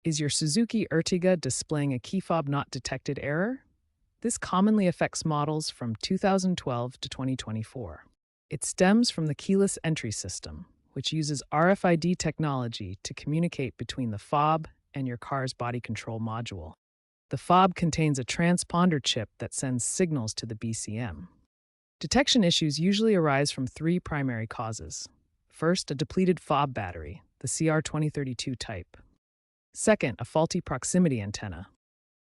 Is your Suzuki Ertiga displaying a key fob not detected error? This commonly affects models from 2012 to 2024. It stems from the keyless entry system, which uses RFID technology to communicate between the fob and your car's body control module. The fob contains a transponder chip that sends signals to the BCM. Detection issues usually arise from three primary causes. First, a depleted fob battery, the CR2032 type. Second, a faulty proximity antenna.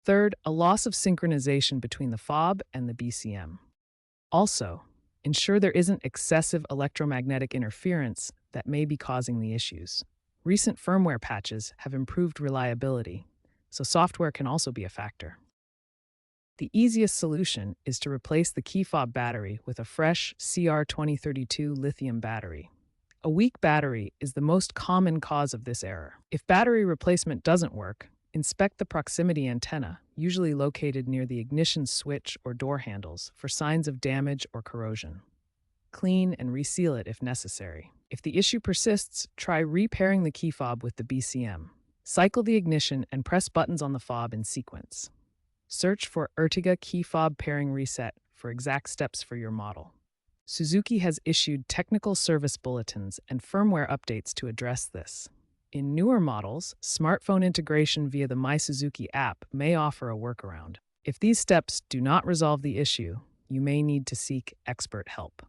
Third, a loss of synchronization between the fob and the BCM. Also, ensure there isn't excessive electromagnetic interference that may be causing the issues. Recent firmware patches have improved reliability, so software can also be a factor. The easiest solution is to replace the key fob battery with a fresh CR2032 lithium battery. A weak battery is the most common cause of this error. If battery replacement doesn't work, inspect the proximity antenna, usually located near the ignition switch or door handles, for signs of damage or corrosion. Clean and reseal it if necessary. If the issue persists, try repairing the key fob with the BCM. Cycle the ignition and press buttons on the fob in sequence. Search for Ertiga key fob pairing reset for exact steps for your model. Suzuki has issued technical service bulletins and firmware updates to address this. In newer models, smartphone integration via the My Suzuki app may offer a workaround. If these steps do not resolve the issue, you may need to seek expert help.